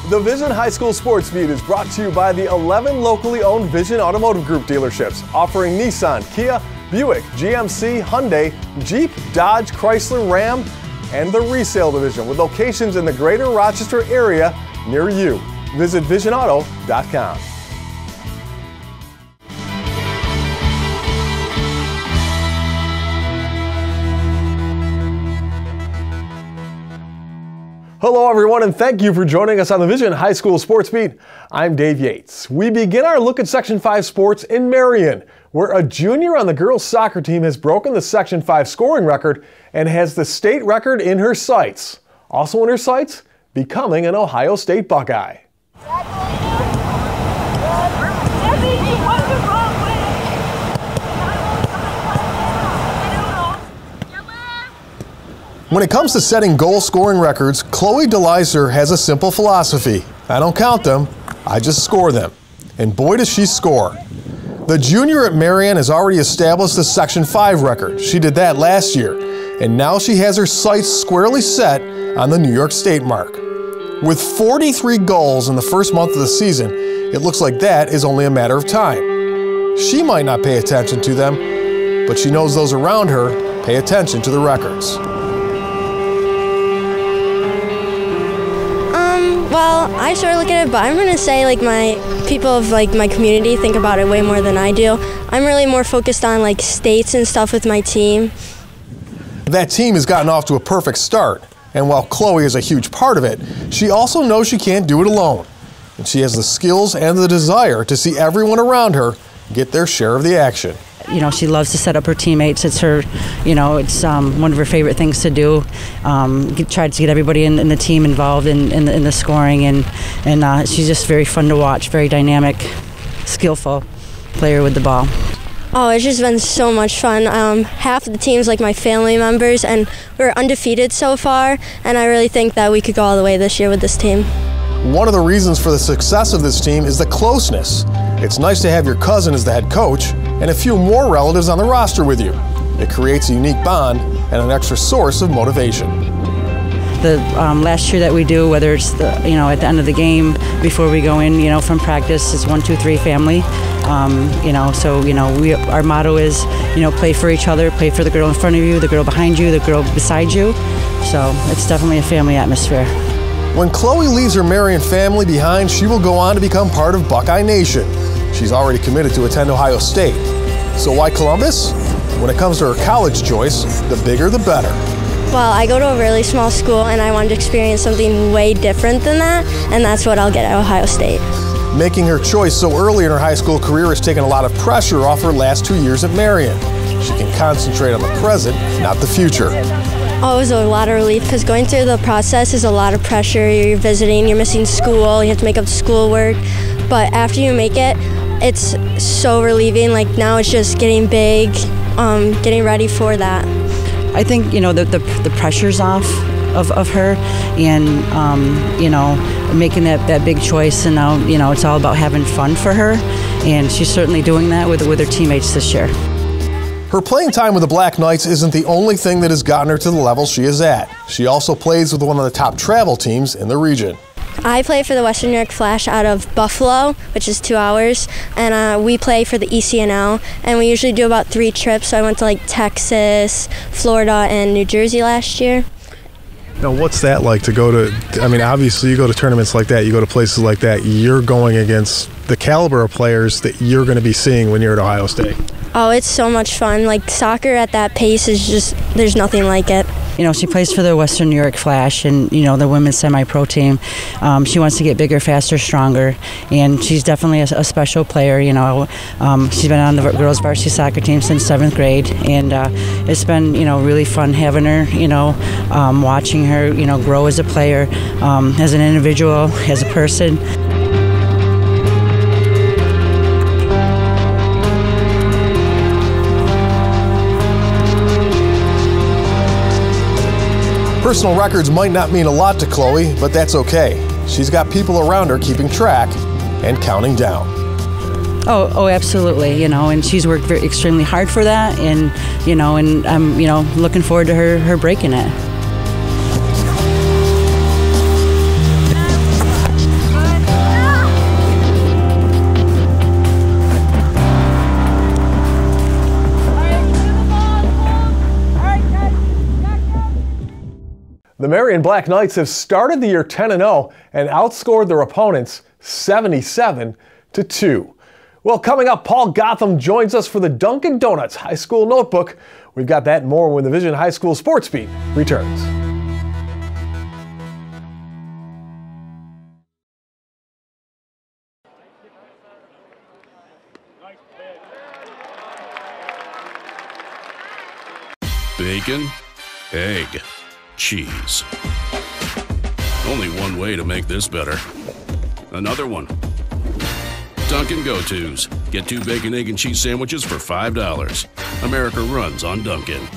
The Vision High School Sports Beat is brought to you by the 11 locally owned Vision Automotive Group dealerships, offering Nissan, Kia, Buick, GMC, Hyundai, Jeep, Dodge, Chrysler, Ram, and the resale division with locations in the greater Rochester area near you. Visit visionauto.com. Hello everyone, and thank you for joining us on the Vision High School Sports Beat. I'm Dave Yates. We begin our look at Section 5 sports in Marion, where a junior on the girls soccer team has broken the Section 5 scoring record and has the state record in her sights. Also in her sights, becoming an Ohio State Buckeye. When it comes to setting goal-scoring records, Chloe DeLyser has a simple philosophy. I don't count them, I just score them. And boy does she score. The junior at Marion has already established the Section 5 record. She did that last year. And now she has her sights squarely set on the New York State mark. With 43 goals in the first month of the season, it looks like that is only a matter of time. She might not pay attention to them, but she knows those around her pay attention to the records. Well, I sort of look at it, but I'm going to say people of my community think about it way more than I do. I'm really more focused on states and stuff with my team. That team has gotten off to a perfect start, and while Chloe is a huge part of it, she also knows she can't do it alone. And she has the skills and the desire to see everyone around her get their share of the action. You know, she loves to set up her teammates. It's her, it's one of her favorite things to do. Try to get everybody in the team involved in the scoring, and she's just very fun to watch, very dynamic, skillful player with the ball. Oh, it's just been so much fun. Half of the team's my family members, and we're undefeated so far, and I really think that we could go all the way this year with this team. One of the reasons for the success of this team is the closeness. It's nice to have your cousin as the head coach and a few more relatives on the roster with you. It creates a unique bond and an extra source of motivation. The last year that we do, whether it's at the end of the game, before we go in, from practice, it's 1, 2, 3 family. Our motto is, play for each other, play for the girl in front of you, the girl behind you, the girl beside you. So it's definitely a family atmosphere. When Chloe leaves her Marion family behind, she will go on to become part of Buckeye Nation. She's already committed to attend Ohio State. So why Columbus? When it comes to her college choice, the bigger the better. Well, I go to a really small school, and I wanted to experience something way different than that, and that's what I'll get at Ohio State. Making her choice so early in her high school career has taken a lot of pressure off her last 2 years at Marion. She can concentrate on the present, not the future. Oh, it was a lot of relief, because going through the process is a lot of pressure. You're visiting, you're missing school, you have to make up schoolwork. But after you make it, it's so relieving. Now it's just getting big, getting ready for that. I think, the pressure's off of her, and, making that big choice, and now, it's all about having fun for her, and she's certainly doing that with her teammates this year. Her playing time with the Black Knights isn't the only thing that has gotten her to the level she is at. She also plays with one of the top travel teams in the region. I play for the Western New York Flash out of Buffalo, which is 2 hours, and we play for the ECNL, and we usually do about 3 trips. So I went to Texas, Florida, and New Jersey last year. Now, what's that like to go to, obviously you go to tournaments like that, you go to places like that, you're going against the caliber of players that you're going to be seeing when you're at Ohio State. Oh, it's so much fun. Soccer at that pace is just, there's nothing like it. She plays for the Western New York Flash and, the women's semi-pro team. She wants to get bigger, faster, stronger, and she's definitely a special player. She's been on the girls' varsity soccer team since 7th grade, and it's been, really fun having her, watching her, grow as a player, as an individual, as a person. Personal records might not mean a lot to Chloe, but that's okay. She's got people around her keeping track and counting down. Oh, absolutely. And she's worked extremely hard for that, and I'm looking forward to her breaking it. Marion Black Knights have started the year 10-0 and outscored their opponents 77-2. Well, coming up, Paul Gotham joins us for the Dunkin Donuts High School Notebook. We've got that and more when the Vision High School Sports Beat returns. Bacon, egg, cheese. Only one way to make this better. Another one. Dunkin' Go-Tos. Get 2 bacon, egg, and cheese sandwiches for $5. America runs on Dunkin'.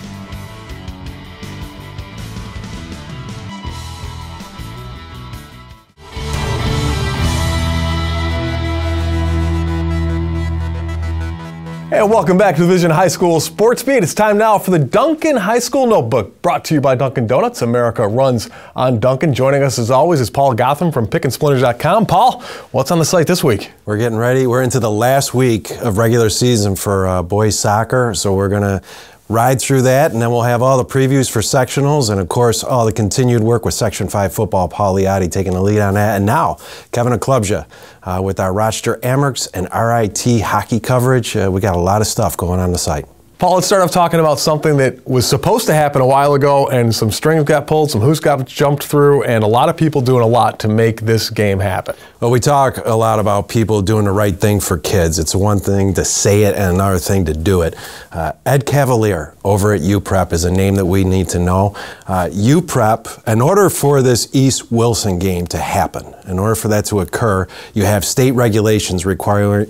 And welcome back to the Vision High School Sports Beat. It's time now for the Dunkin High School Notebook, brought to you by Dunkin Donuts. America runs on Dunkin. Joining us as always is Paul Gotham from pickandsplinters.com. Paul, what's on the site this week? We're getting ready. We're into the last week of regular season for boys soccer, so we're going to ride through that, and then we'll have all the previews for sectionals and, of course, all the continued work with Section 5 football. Paul Liotti taking the lead on that. And now, Kevin Aklubja with our Rochester Amherst and RIT hockey coverage. We got a lot of stuff going on the site. Paul, let's start off talking about something that was supposed to happen a while ago, and some strings got pulled, some hoops got jumped through, and a lot of people doing a lot to make this game happen. Well, we talk a lot about people doing the right thing for kids. It's one thing to say it and another thing to do it. Ed Cavalier over at UPrep is a name that we need to know. UPrep, in order for this East Wilson game to happen, in order for that to occur, you have state regulations requiring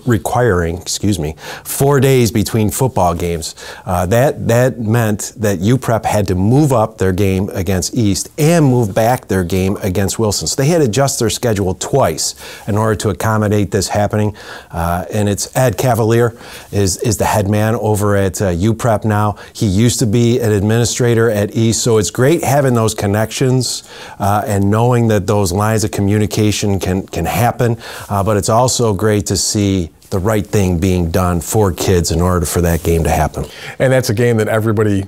4 days between football games. That meant that UPrep had to move up their game against East and move back their game against Wilson. So they had to adjust their schedule twice in order to accommodate this happening. And it's Ed Cavalier is the head man over at UPrep now. He used to be an administrator at East, so it's great having those connections and knowing that those lines of communication can happen. But it's also great to see the right thing being done for kids in order for that game to happen. And that's a game that everybody,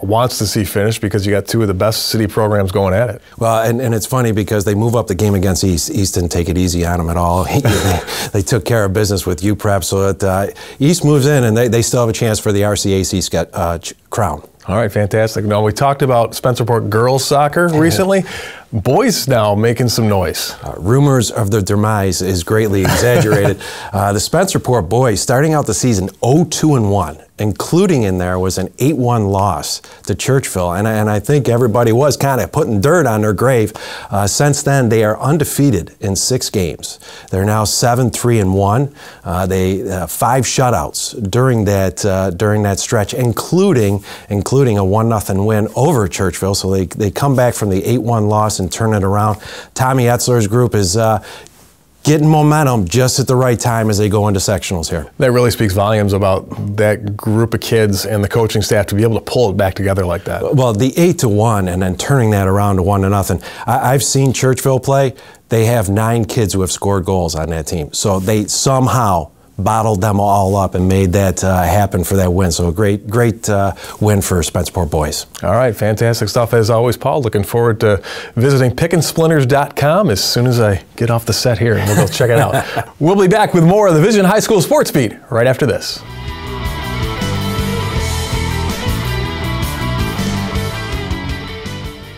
wants to see finished, because you got two of the best city programs going at it. Well, and it's funny because they move up the game against East. East didn't take it easy on them at all. They took care of business with UPrep, so that East moves in and they still have a chance for the RCAC crown. All right, fantastic. Now, we talked about Spencerport girls soccer recently. Boys now making some noise. Rumors of their demise is greatly exaggerated. The Spencerport boys starting out the season 0-2-1, including in there was an 8-1 loss to Churchville. And I think everybody was kind of putting dirt on their grave. Since then, they are undefeated in 6 games. They're now 7-3-1. They 5 shutouts during that stretch, including a 1-0 win over Churchville. So they come back from the 8-1 loss and turn it around. Tommy Etzler's group is getting momentum just at the right time as they go into sectionals here. That really speaks volumes about that group of kids and the coaching staff to be able to pull it back together like that. Well, the 8-1 and then turning that around to 1-0. I've seen Churchville play. They have 9 kids who have scored goals on that team. So they somehow bottled them all up and made that happen for that win. So a great win for Spencerport boys. All right, fantastic stuff as always, Paul. Looking forward to visiting pickandsplinters.com as soon as I get off the set here. We'll go check it out. We'll be back with more of the Vision High School Sports Beat right after this.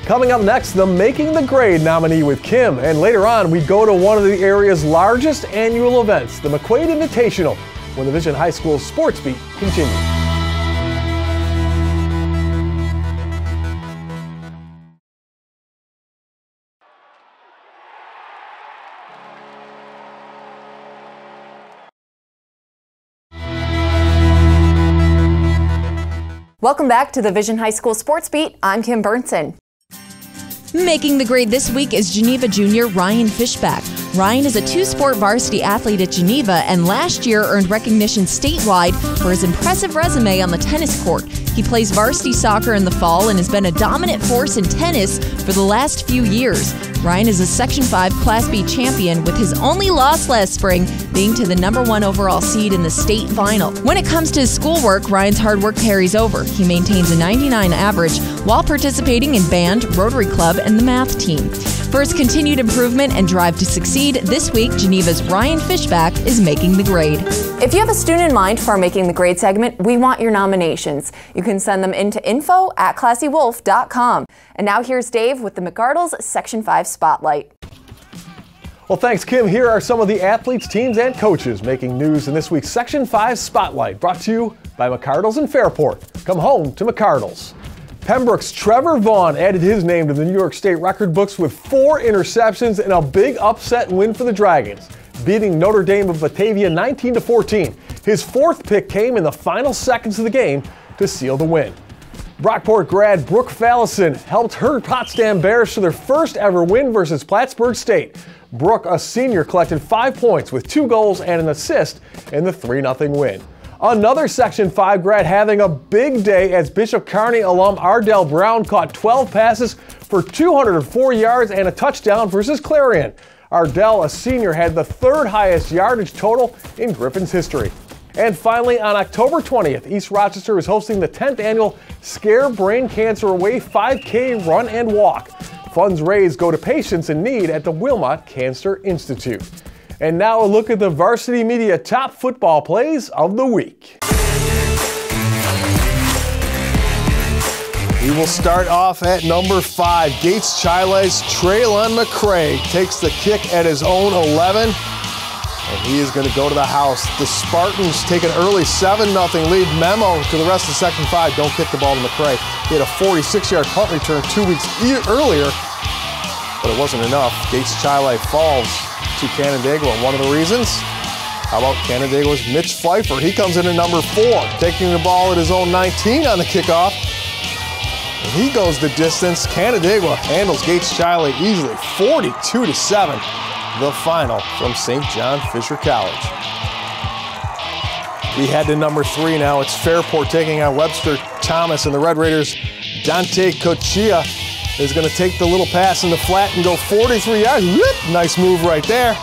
Coming up next, the Making the Grade nominee with Kim. And later on, we go to one of the area's largest annual events, the McQuaid Invitational, when the Vision High School Sports Beat continues. Welcome back to the Vision High School Sports Beat. I'm Kim Burnson. Making the grade this week is Geneva junior Ryan Fishback. Ryan is a 2-sport varsity athlete at Geneva and last year earned recognition statewide for his impressive resume on the tennis court. He plays varsity soccer in the fall and has been a dominant force in tennis for the last few years. Ryan is a Section 5 Class B champion, with his only loss last spring being to the #1 overall seed in the state final. When it comes to his schoolwork, Ryan's hard work carries over. He maintains a 99 average while participating in band, Rotary Club, and the math team. For his continued improvement and drive to succeed, this week Geneva's Ryan Fishback is making the grade. If you have a student in mind for our Making the Grade segment, we want your nominations. You can send them in to info@classywolf.com. And now here's Dave with the McArdle's Section 5 Spotlight. Well, thanks, Kim. Here are some of the athletes, teams, and coaches making news in this week's Section 5 Spotlight, brought to you by McArdle's in Fairport. Come home to McArdle's. Pembroke's Trevor Vaughn added his name to the New York State record books with 4 interceptions and a big upset win for the Dragons, beating Notre Dame of Batavia 19-14. His 4th pick came in the final seconds of the game to seal the win. Brockport grad Brooke Fallison helped her Potsdam Bears to their first ever win versus Plattsburgh State. Brooke, a senior, collected 5 points with 2 goals and an assist in the 3-0 win. Another Section 5 grad having a big day as Bishop Kearney alum Ardell Brown caught 12 passes for 204 yards and a touchdown versus Clarion. Ardell, a senior, had the 3rd highest yardage total in Griffin's history. And finally, on October 20th, East Rochester is hosting the 10th annual Scare Brain Cancer Away 5K Run and Walk. Funds raised go to patients in need at the Wilmot Cancer Institute. And now a look at the Varsity Media top football plays of the week. We will start off at number 5. Gates Chile's Traylon McCray takes the kick at his own 11, and he is going to go to the house. The Spartans take an early 7-0 lead. Memo to the rest of Section 5, don't kick the ball to McCray. He had a 46-yard punt return 2 weeks earlier, but it wasn't enough. Gates Chile falls to Canandaigua. One of the reasons? How about Canandaigua's Mitch Pfeiffer? He comes in at number 4, taking the ball at his own 19 on the kickoff. And he goes the distance. Canandaigua handles Gates Chile easily, 42-7, the final from St. John Fisher College. We head to number 3 now. It's Fairport taking on Webster Thomas, and the Red Raiders' Dante Cochia is going to take the little pass in the flat and go 43 yards. Whoop! Nice move right there.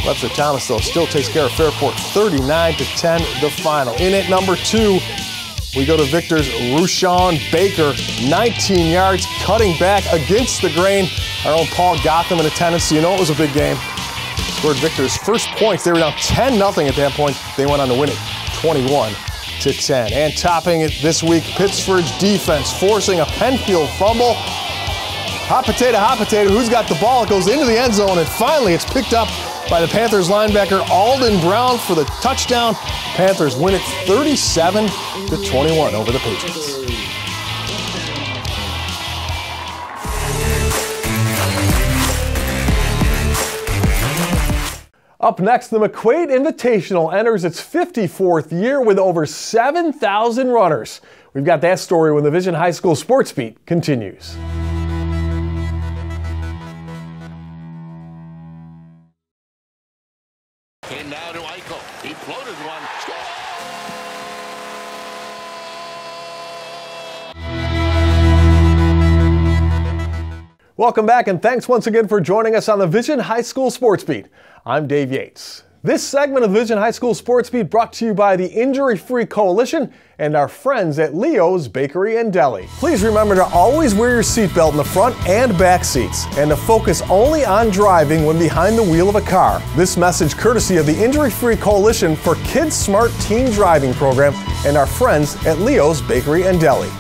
Webster Thomas, though, still takes care of Fairport, 39-10, the final. In at number 2, we go to Victor's Rushawn Baker, 19 yards, cutting back against the grain. Our own Paul Gotham in attendance, so you know it was a big game. Scored Victor's first points. They were down 10-0 at that point. They went on to win it, 21-10. And topping it this week, Pittsford's defense forcing a Penfield fumble. Hot potato, who's got the ball? It goes into the end zone, and finally it's picked up by the Panthers linebacker Alden Brown for the touchdown. Panthers win it 37-21 over the Patriots. Up next, the McQuaid Invitational enters its 54th year with over 7,000 runners. We've got that story when the Vision High School Sports Beat continues. And now to Eichel. He floated one. Welcome back, and thanks once again for joining us on the Vision High School Sports Beat. I'm Dave Yates. This segment of Vision High School Sports Beat brought to you by the Injury-Free Coalition and our friends at Leo's Bakery and Deli. Please remember to always wear your seatbelt in the front and back seats, and to focus only on driving when behind the wheel of a car. This message courtesy of the Injury-Free Coalition for Kids Smart Teen Driving Program and our friends at Leo's Bakery and Deli.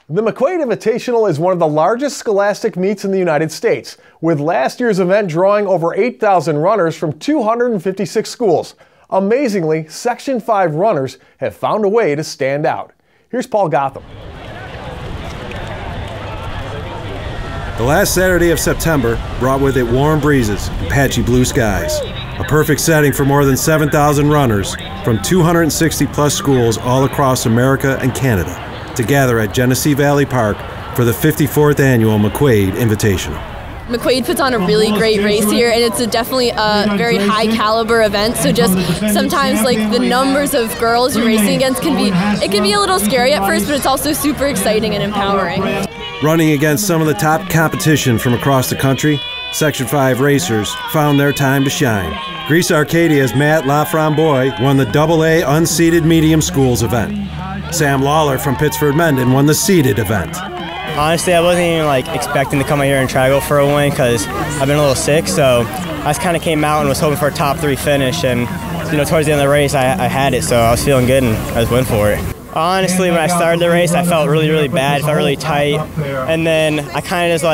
The McQuaid Invitational is one of the largest scholastic meets in the United States, with last year's event drawing over 8,000 runners from 256 schools. Amazingly, Section 5 runners have found a way to stand out. Here's Paul Gotham. The last Saturday of September brought with it warm breezes and patchy blue skies. A perfect setting for more than 7,000 runners from 260 plus schools all across America and Canada to gather at Genesee Valley Park for the 54th annual McQuaid Invitational. McQuaid puts on a really great race here, and it's definitely a very high caliber event, so just sometimes like the numbers of girls you're racing against can be a little scary at first, but it's also super exciting and empowering. Running against some of the top competition from across the country, Section 5 racers found their time to shine. Greece Arcadia's Matt Laframboy won the AA unseeded medium schools event. Sam Lawler from Pittsford-Mendon won the seeded event. Honestly, I wasn't even expecting to come out here and try to go for a win because I've been a little sick, so I just kind of came out and was hoping for a top 3 finish, and towards the end of the race I had it, so I was feeling good and I just went for it. Honestly, when I started the race, I felt really, really bad, felt really tight, and then I kind of just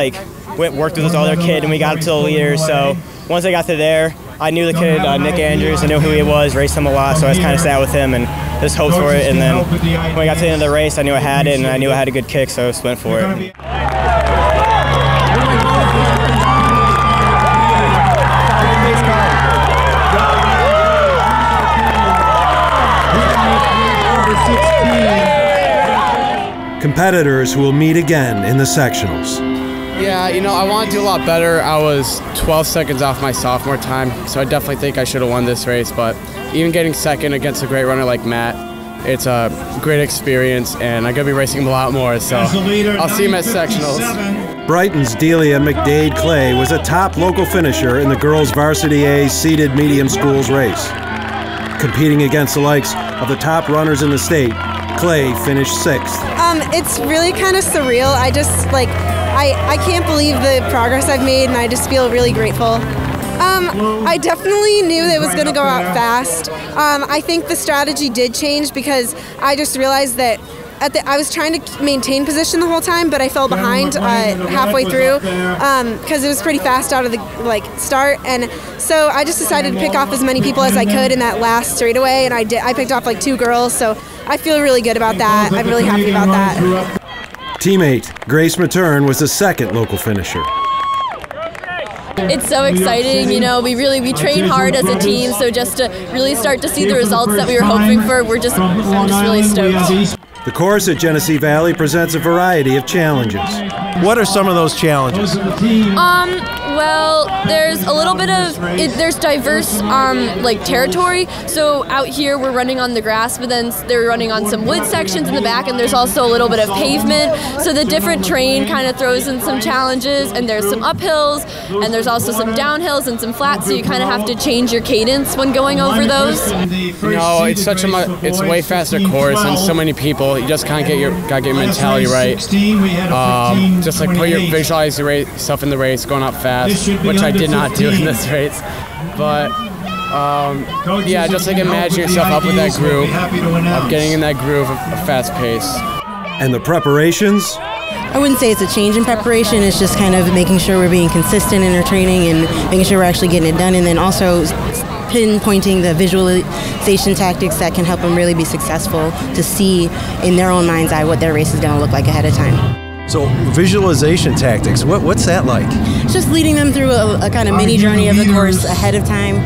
worked with this other kid and we got up to the leaders, so once I got to there, I knew the kid, Nick Andrews, I knew who he was, raced him a lot, so I just kind of sat with him and just hoped for it, and then when I got to the end of the race, I knew I had it, and I knew I had a good kick, so I just went for it. Competitors who will meet again in the sectionals. Yeah, I want to do a lot better. I was 12 seconds off my sophomore time, so I definitely think I should have won this race, but even getting second against a great runner like Matt, it's a great experience, and I'm going to be racing him a lot more, so I'll see him at sectionals. Brighton's Delia McDade Clay was a top local finisher in the girls' Varsity A seeded medium schools race. Competing against the likes of the top runners in the state, Clay finished 6th. It's really kind of surreal. I just I can't believe the progress I've made, and I just feel really grateful. I definitely knew that it was going to go out fast. I think the strategy did change because I just realized that I was trying to maintain position the whole time, but I fell behind halfway through because it was pretty fast out of the start, and so I just decided to pick off as many people as I could in that last straightaway, and I did. I picked off 2 girls, so I feel really good about that. I'm really happy about that. Teammate Grace Matern was the 2nd local finisher. It's so exciting, we train hard as a team, so just to really start to see the results that we were hoping for, I'm just really stoked. The course at Genesee Valley presents a variety of challenges. What are some of those challenges? Well, there's a little bit of there's diverse territory. So out here we're running on the grass, but then they're running on some wood sections in the back, and there's also a little bit of pavement. So the different terrain kind of throws in some challenges, and there's some uphills, and there's also some downhills and some flats. So you kind of have to change your cadence when going over those. It's it's a way faster course, and so many people. You just gotta get your mentality right. Just visualize yourself in the race, going up fast, which I did not do in this race. But yeah, just imagine yourself up with that groove, getting in that groove of a fast pace. And the preparations? I wouldn't say it's a change in preparation. It's just kind of making sure we're being consistent in our training and making sure we're actually getting it done, and then also pinpointing the visualization tactics that can help them really be successful to see in their own mind's eye what their race is going to look like ahead of time. So visualization tactics, what's that like? It's just leading them through a kind of mini journey of the course ahead of time.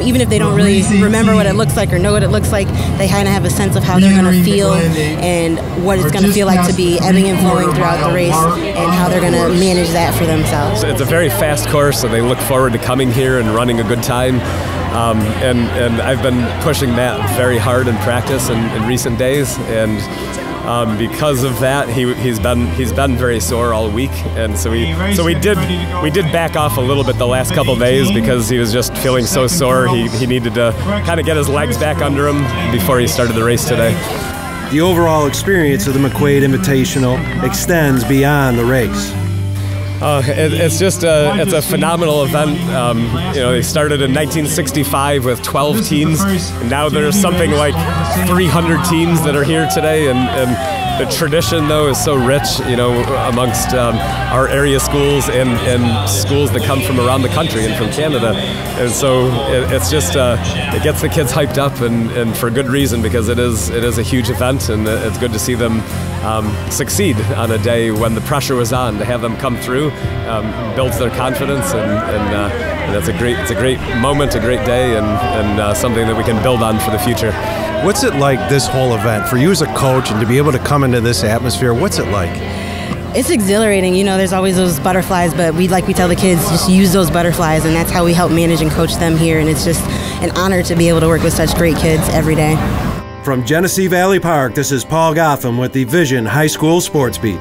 Even if they don't really remember what it looks like or know what it looks like, they kind of have a sense of how they're going to feel and what it's going to feel like to be ebbing and flowing throughout the race and how they're going to manage that for themselves. It's a very fast course, and they look forward to coming here and running a good time. And I've been pushing that very hard in practice in recent days, and because of that, he's been very sore all week, and so we did back off a little bit the last couple days because he was just feeling so sore. He needed to kind of get his legs back under him before he started the race today. The overall experience of the McQuaid Invitational extends beyond the race. It's a phenomenal event. They started in 1965 with 12 teams, and now there's something like 300 teams that are here today, and the tradition, though, is so rich, amongst our area schools and schools that come from around the country and from Canada. And so it gets the kids hyped up, and for good reason, because it is a huge event, and it's good to see them succeed on a day when the pressure was on. To have them come through builds their confidence, and it's a great moment, a great day, and something that we can build on for the future. What's it like, this whole event, for you as a coach and to be able to come into this atmosphere? What's it like? It's exhilarating. There's always those butterflies, but we tell the kids, just use those butterflies, and that's how we help manage and coach them here, and it's just an honor to be able to work with such great kids every day. From Genesee Valley Park, this is Paul Gotham with the Vision High School Sports Beat.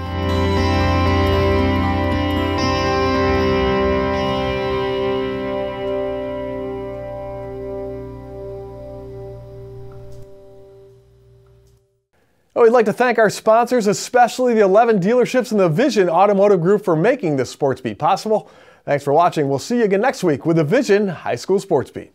We'd like to thank our sponsors, especially the 11 dealerships in the Vision Automotive Group, for making this Sports Beat possible. Thanks for watching. We'll see you again next week with the Vision High School Sports Beat.